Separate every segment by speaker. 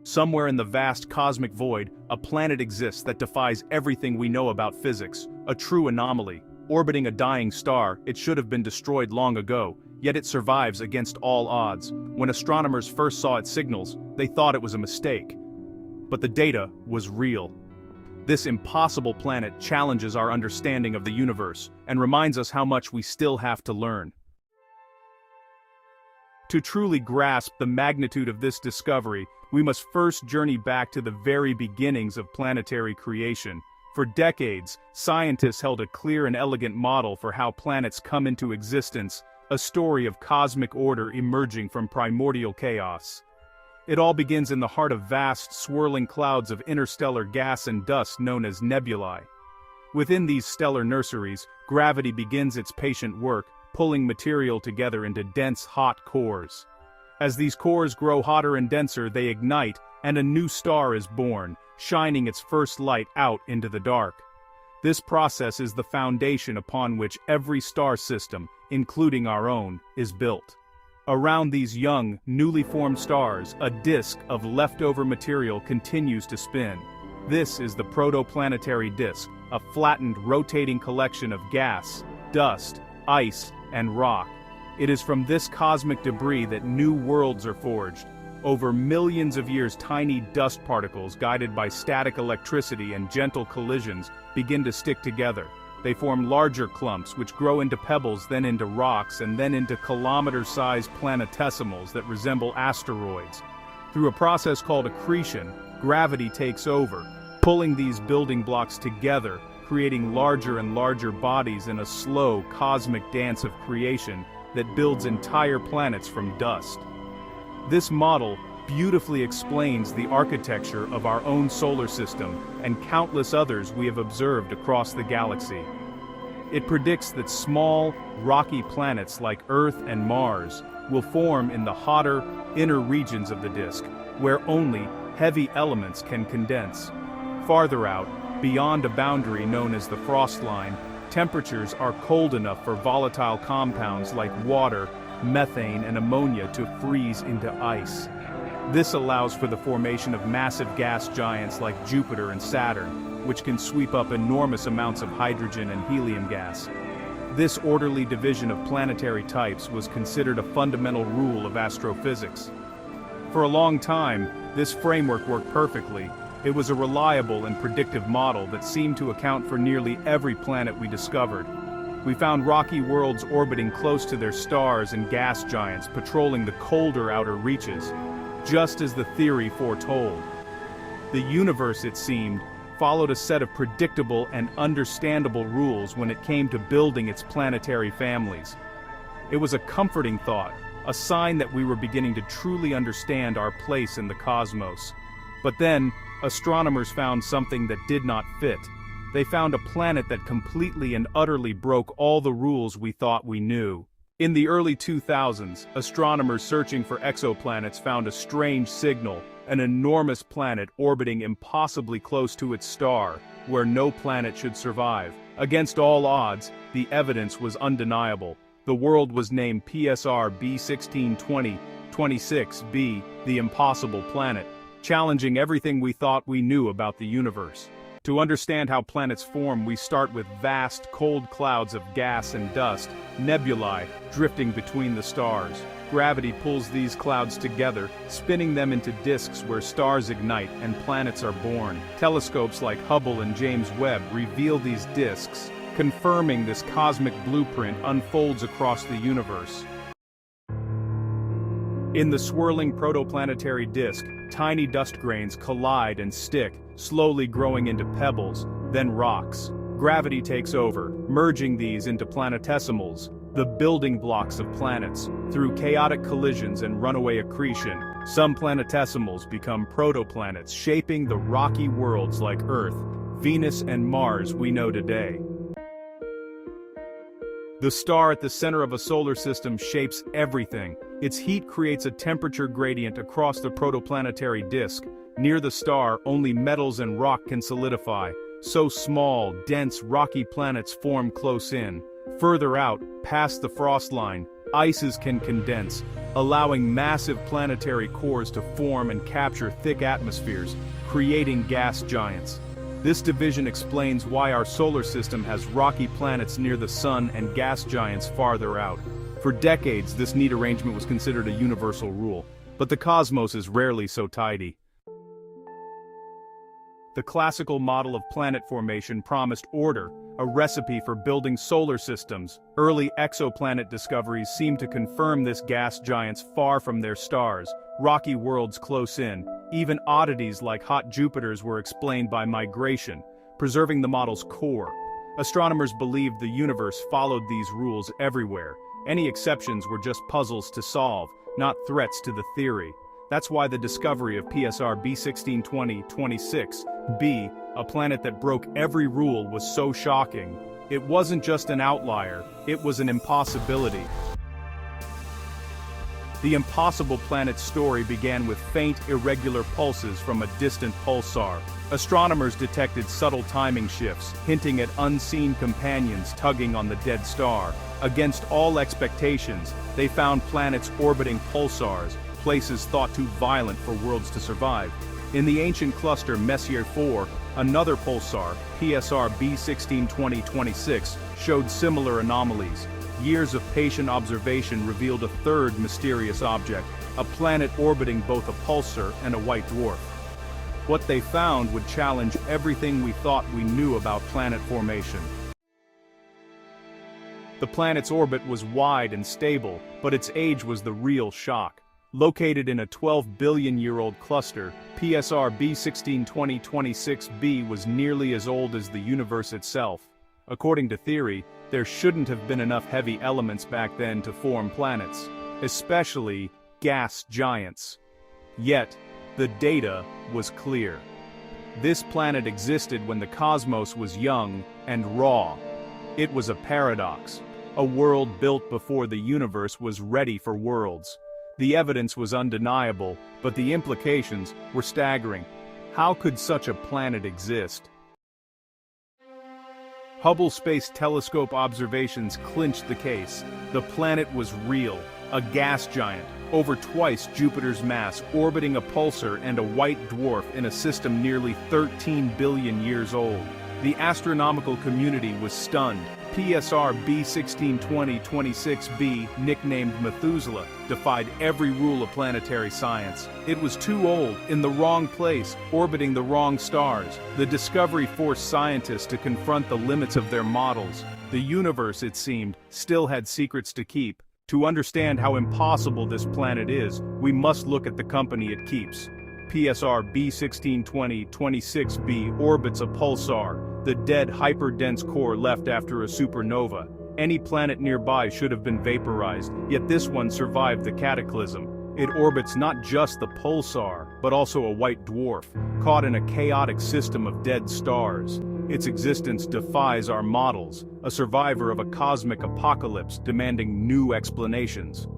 Speaker 1: Somewhere in the vast cosmic void, a planet exists that defies everything we know about physics, a true anomaly. Orbiting a dying star, it should have been destroyed long ago, yet it survives against all odds. When astronomers first saw its signals, they thought it was a mistake. But the data was real. This impossible planet challenges our understanding of the universe and reminds us how much we still have to learn. To truly grasp the magnitude of this discovery, we must first journey back to the very beginnings of planetary creation. For decades, scientists held a clear and elegant model for how planets come into existence, a story of cosmic order emerging from primordial chaos. It all begins in the heart of vast, swirling clouds of interstellar gas and dust known as nebulae. Within these stellar nurseries, gravity begins its patient work, pulling material together into dense, hot cores. As these cores grow hotter and denser, they ignite, and a new star is born, shining its first light out into the dark. This process is the foundation upon which every star system, including our own, is built. Around these young, newly formed stars, a disk of leftover material continues to spin. This is the protoplanetary disk, a flattened, rotating collection of gas, dust, ice, and rock. It is from this cosmic debris that new worlds are forged. Over millions of years, tiny dust particles, guided by static electricity and gentle collisions, begin to stick together. They form larger clumps, which grow into pebbles, then into rocks, and then into kilometer-sized planetesimals that resemble asteroids. Through a process called accretion, gravity takes over, pulling these building blocks together, creating larger and larger bodies in a slow, cosmic dance of creation that builds entire planets from dust. This model beautifully explains the architecture of our own solar system and countless others we have observed across the galaxy. It predicts that small, rocky planets like Earth and Mars will form in the hotter, inner regions of the disk, where only heavy elements can condense. Farther out, beyond a boundary known as the frost line, temperatures are cold enough for volatile compounds like water, methane, and ammonia to freeze into ice. This allows for the formation of massive gas giants like Jupiter and Saturn, which can sweep up enormous amounts of hydrogen and helium gas. This orderly division of planetary types was considered a fundamental rule of astrophysics. For a long time, this framework worked perfectly. It was a reliable and predictive model that seemed to account for nearly every planet we discovered. We found rocky worlds orbiting close to their stars and gas giants patrolling the colder outer reaches, just as the theory foretold. The universe, it seemed, followed a set of predictable and understandable rules when it came to building its planetary families. It was a comforting thought, a sign that we were beginning to truly understand our place in the cosmos. But then, astronomers found something that did not fit. They found a planet that completely and utterly broke all the rules we thought we knew. In the early 2000s, astronomers searching for exoplanets found a strange signal, an enormous planet orbiting impossibly close to its star, where no planet should survive. Against all odds, the evidence was undeniable. The world was named PSR B1620-26b, the impossible planet, challenging everything we thought we knew about the universe. To understand how planets form, we start with vast, cold clouds of gas and dust, nebulae, drifting between the stars. Gravity pulls these clouds together, spinning them into disks where stars ignite and planets are born. Telescopes like Hubble and James Webb reveal these disks, confirming this cosmic blueprint unfolds across the universe. In the swirling protoplanetary disk, tiny dust grains collide and stick, slowly growing into pebbles, then rocks. Gravity takes over, merging these into planetesimals, the building blocks of planets. Through chaotic collisions and runaway accretion, some planetesimals become protoplanets, shaping the rocky worlds like Earth, Venus, and Mars we know today. The star at the center of a solar system shapes everything. Its heat creates a temperature gradient across the protoplanetary disk. Near the star, only metals and rock can solidify. So small, dense, rocky planets form close in. Further out, past the frost line, ices can condense, allowing massive planetary cores to form and capture thick atmospheres, creating gas giants. This division explains why our solar system has rocky planets near the sun and gas giants farther out. For decades, this neat arrangement was considered a universal rule, but the cosmos is rarely so tidy. The classical model of planet formation promised order, a recipe for building solar systems. Early exoplanet discoveries seem to confirm this: gas giants far from their stars, rocky worlds close in. Even oddities like hot Jupiters were explained by migration, preserving the model's core. Astronomers believed the universe followed these rules everywhere. Any exceptions were just puzzles to solve, not threats to the theory. That's why the discovery of PSR B162026b, a planet that broke every rule, was so shocking. It wasn't just an outlier, it was an impossibility. The impossible planet story began with faint, irregular pulses from a distant pulsar. Astronomers detected subtle timing shifts, hinting at unseen companions tugging on the dead star. Against all expectations, they found planets orbiting pulsars, places thought too violent for worlds to survive. In the ancient cluster Messier 4, another pulsar, PSR B162026, showed similar anomalies. Years of patient observation revealed a third mysterious object, a planet orbiting both a pulsar and a white dwarf. What they found would challenge everything we thought we knew about planet formation. The planet's orbit was wide and stable, but its age was the real shock. Located in a 12-billion-year-old cluster, PSR B162026b was nearly as old as the universe itself. According to theory, there shouldn't have been enough heavy elements back then to form planets, especially gas giants. Yet, the data was clear. This planet existed when the cosmos was young and raw. It was a paradox, a world built before the universe was ready for worlds. The evidence was undeniable, but the implications were staggering. How could such a planet exist? Hubble Space Telescope observations clinched the case. The planet was real, a gas giant, over twice Jupiter's mass, orbiting a pulsar and a white dwarf in a system nearly 13 billion years old. The astronomical community was stunned. PSR B162026b, nicknamed Methuselah, defied every rule of planetary science. It was too old, in the wrong place, orbiting the wrong stars. The discovery forced scientists to confront the limits of their models. The universe, it seemed, still had secrets to keep. To understand how impossible this planet is, we must look at the company it keeps. PSR B162026b orbits a pulsar, the dead hyperdense core left after a supernova. Any planet nearby should have been vaporized, yet this one survived the cataclysm. It orbits not just the pulsar, but also a white dwarf, caught in a chaotic system of dead stars. Its existence defies our models, a survivor of a cosmic apocalypse demanding new explanations.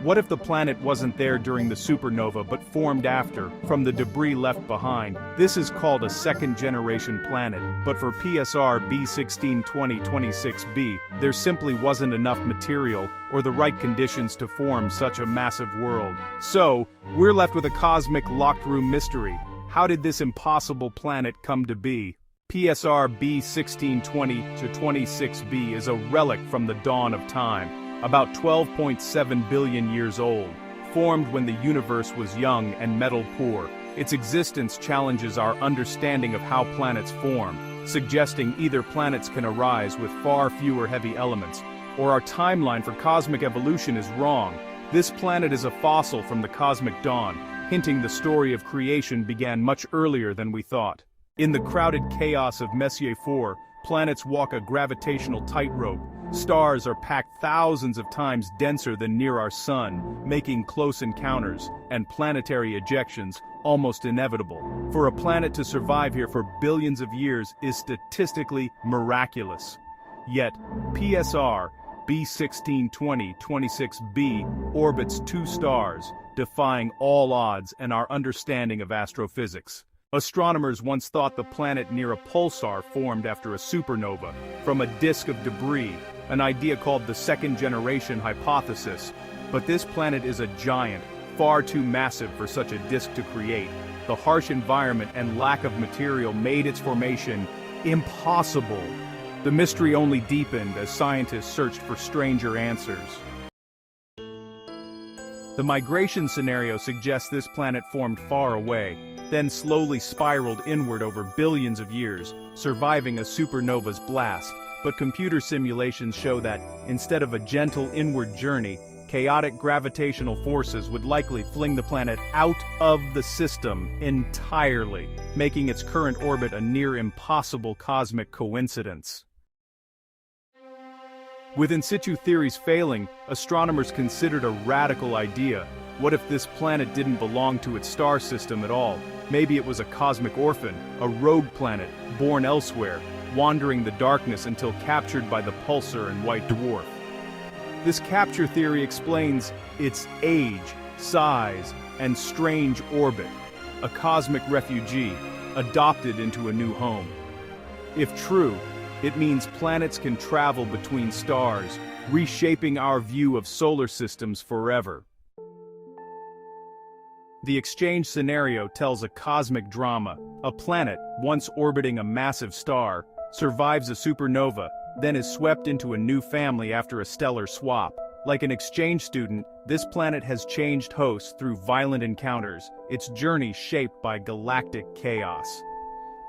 Speaker 1: What if the planet wasn't there during the supernova but formed after, from the debris left behind? This is called a second-generation planet, but for PSR B162026b, there simply wasn't enough material or the right conditions to form such a massive world. So, we're left with a cosmic locked-room mystery. How did this impossible planet come to be? PSR B162026b is a relic from the dawn of time, about 12.7 billion years old, formed when the universe was young and metal-poor. Its existence challenges our understanding of how planets form, suggesting either planets can arise with far fewer heavy elements, or our timeline for cosmic evolution is wrong. This planet is a fossil from the cosmic dawn, hinting the story of creation began much earlier than we thought. In the crowded chaos of Messier 4, planets walk a gravitational tightrope. Stars are packed thousands of times denser than near our sun, making close encounters and planetary ejections almost inevitable. For a planet to survive here for billions of years is statistically miraculous. Yet, PSR B162026b orbits two stars, defying all odds and our understanding of astrophysics. Astronomers once thought the planet near a pulsar formed after a supernova, from a disk of debris. an idea called the second-generation hypothesis. But this planet is a giant, far too massive for such a disk to create. The harsh environment and lack of material made its formation impossible. The mystery only deepened as scientists searched for stranger answers. The migration scenario suggests this planet formed far away, then slowly spiraled inward over billions of years, surviving a supernova's blast. But computer simulations show that, instead of a gentle inward journey, chaotic gravitational forces would likely fling the planet out of the system entirely, making its current orbit a near-impossible cosmic coincidence. With in-situ theories failing, astronomers considered a radical idea. What if this planet didn't belong to its star system at all? Maybe it was a cosmic orphan, a rogue planet, born elsewhere, wandering the darkness until captured by the pulsar and white dwarf. This capture theory explains its age, size, and strange orbit, a cosmic refugee, adopted into a new home. If true, it means planets can travel between stars, reshaping our view of solar systems forever. The exchange scenario tells a cosmic drama. A planet, once orbiting a massive star, survives a supernova, then is swept into a new family after a stellar swap. Like an exchange student, this planet has changed hosts through violent encounters, its journey shaped by galactic chaos.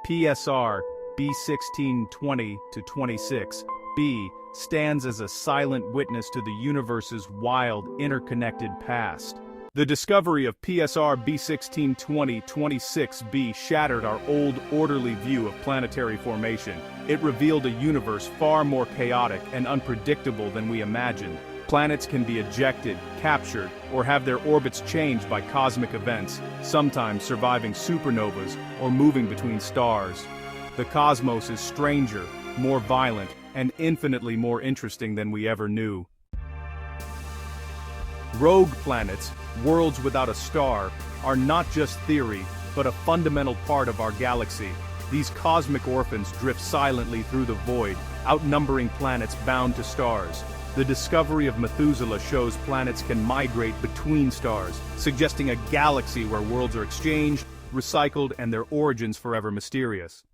Speaker 1: PSR B1620-26b stands as a silent witness to the universe's wild, interconnected past. The discovery of PSR B1620-26b shattered our old, orderly view of planetary formation. It revealed a universe far more chaotic and unpredictable than we imagined. Planets can be ejected, captured, or have their orbits changed by cosmic events, sometimes surviving supernovas or moving between stars. The cosmos is stranger, more violent, and infinitely more interesting than we ever knew. Rogue planets, worlds without a star, are not just theory, but a fundamental part of our galaxy. These cosmic orphans drift silently through the void, outnumbering planets bound to stars. The discovery of Methuselah shows planets can migrate between stars, suggesting a galaxy where worlds are exchanged, recycled, and their origins forever mysterious.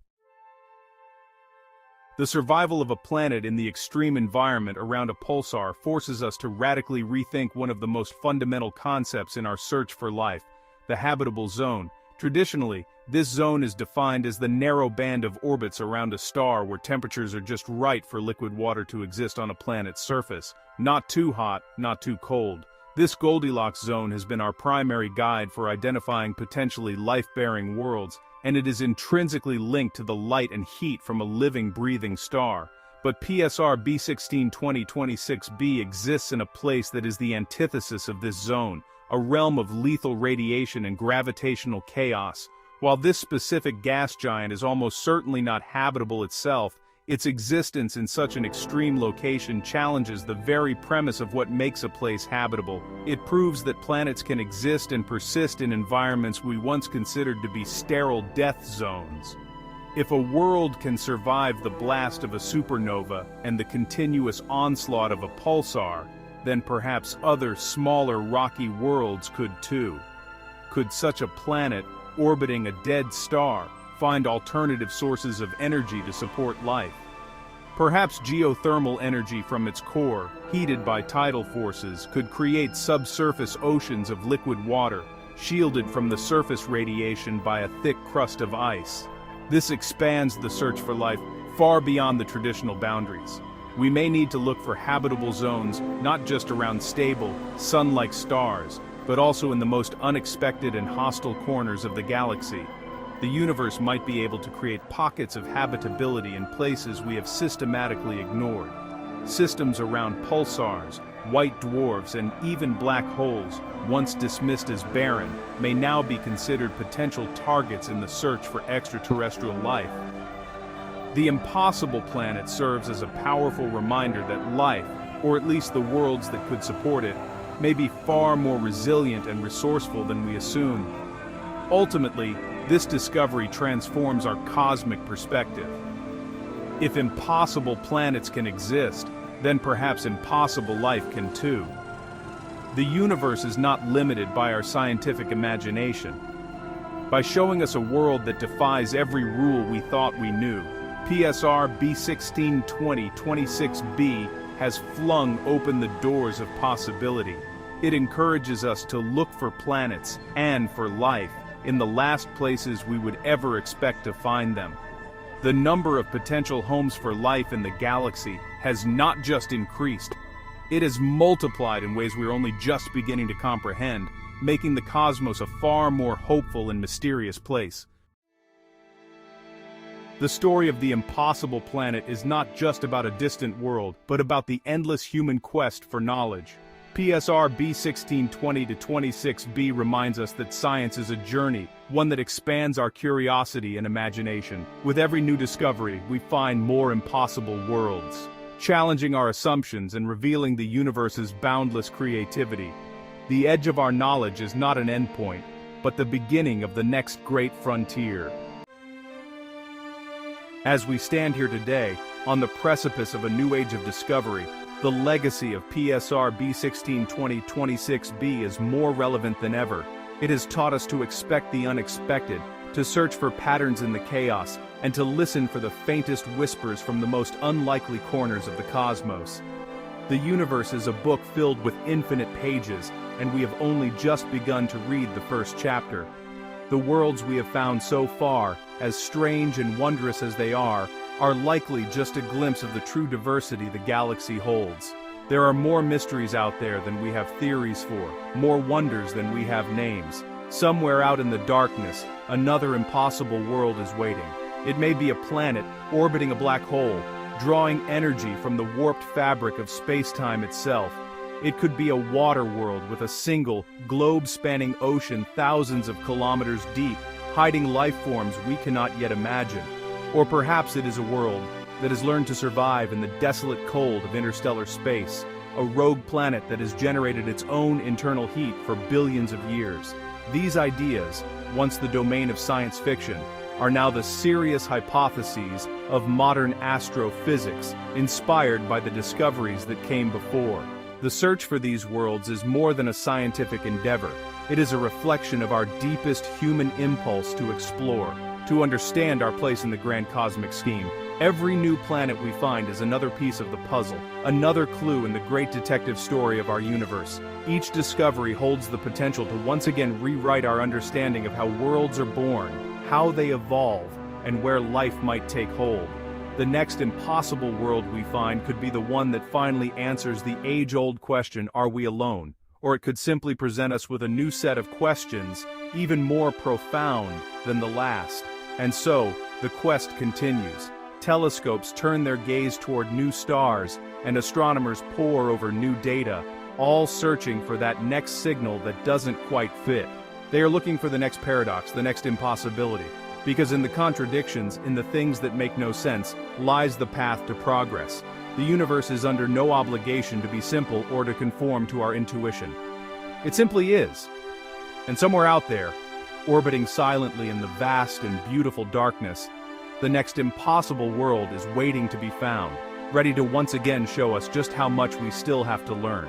Speaker 1: The survival of a planet in the extreme environment around a pulsar forces us to radically rethink one of the most fundamental concepts in our search for life: the habitable zone. Traditionally, this zone is defined as the narrow band of orbits around a star where temperatures are just right for liquid water to exist on a planet's surface. Not too hot, not too cold. This Goldilocks zone has been our primary guide for identifying potentially life-bearing worlds, and it is intrinsically linked to the light and heat from a living, breathing star. But PSR B1620-26b exists in a place that is the antithesis of this zone, a realm of lethal radiation and gravitational chaos. While this specific gas giant is almost certainly not habitable itself, its existence in such an extreme location challenges the very premise of what makes a place habitable. It proves that planets can exist and persist in environments we once considered to be sterile death zones. If a world can survive the blast of a supernova and the continuous onslaught of a pulsar, then perhaps other smaller rocky worlds could too. Could such a planet, orbiting a dead star, find alternative sources of energy to support life? Perhaps geothermal energy from its core, heated by tidal forces, could create subsurface oceans of liquid water, shielded from the surface radiation by a thick crust of ice. This expands the search for life far beyond the traditional boundaries. We may need to look for habitable zones not just around stable, sun-like stars, but also in the most unexpected and hostile corners of the galaxy. The universe might be able to create pockets of habitability in places we have systematically ignored. Systems around pulsars, white dwarfs, and even black holes, once dismissed as barren, may now be considered potential targets in the search for extraterrestrial life. The impossible planet serves as a powerful reminder that life, or at least the worlds that could support it, may be far more resilient and resourceful than we assume. Ultimately, this discovery transforms our cosmic perspective. If impossible planets can exist, then perhaps impossible life can too. The universe is not limited by our scientific imagination. By showing us a world that defies every rule we thought we knew, PSR B162026b has flung open the doors of possibility. It encourages us to look for planets, and for life, in the last places we would ever expect to find them. The number of potential homes for life in the galaxy has not just increased, it has multiplied in ways we're only just beginning to comprehend, making the cosmos a far more hopeful and mysterious place. The story of the impossible planet is not just about a distant world, but about the endless human quest for knowledge. PSR B162026b reminds us that science is a journey, one that expands our curiosity and imagination. With every new discovery, we find more impossible worlds, challenging our assumptions and revealing the universe's boundless creativity. The edge of our knowledge is not an endpoint, but the beginning of the next great frontier. As we stand here today, on the precipice of a new age of discovery, the legacy of PSR B162026b is more relevant than ever. It has taught us to expect the unexpected, to search for patterns in the chaos, and to listen for the faintest whispers from the most unlikely corners of the cosmos. The universe is a book filled with infinite pages, and we have only just begun to read the first chapter. The worlds we have found so far, as strange and wondrous as they are likely just a glimpse of the true diversity the galaxy holds. There are more mysteries out there than we have theories for, more wonders than we have names. Somewhere out in the darkness, another impossible world is waiting. It may be a planet orbiting a black hole, drawing energy from the warped fabric of space-time itself. It could be a water world with a single, globe-spanning ocean thousands of kilometers deep, hiding life forms we cannot yet imagine. Or perhaps it is a world that has learned to survive in the desolate cold of interstellar space, a rogue planet that has generated its own internal heat for billions of years. These ideas, once the domain of science fiction, are now the serious hypotheses of modern astrophysics, inspired by the discoveries that came before. The search for these worlds is more than a scientific endeavor. It is a reflection of our deepest human impulse to explore, to understand our place in the grand cosmic scheme. Every new planet we find is another piece of the puzzle, another clue in the great detective story of our universe. Each discovery holds the potential to once again rewrite our understanding of how worlds are born, how they evolve, and where life might take hold. The next impossible world we find could be the one that finally answers the age-old question, are we alone? Or it could simply present us with a new set of questions, even more profound than the last. And so, the quest continues. Telescopes turn their gaze toward new stars, and astronomers pore over new data, all searching for that next signal that doesn't quite fit. They are looking for the next paradox, the next impossibility. Because in the contradictions, in the things that make no sense, lies the path to progress. The universe is under no obligation to be simple or to conform to our intuition. It simply is. And somewhere out there, orbiting silently in the vast and beautiful darkness, the next impossible world is waiting to be found, ready to once again show us just how much we still have to learn.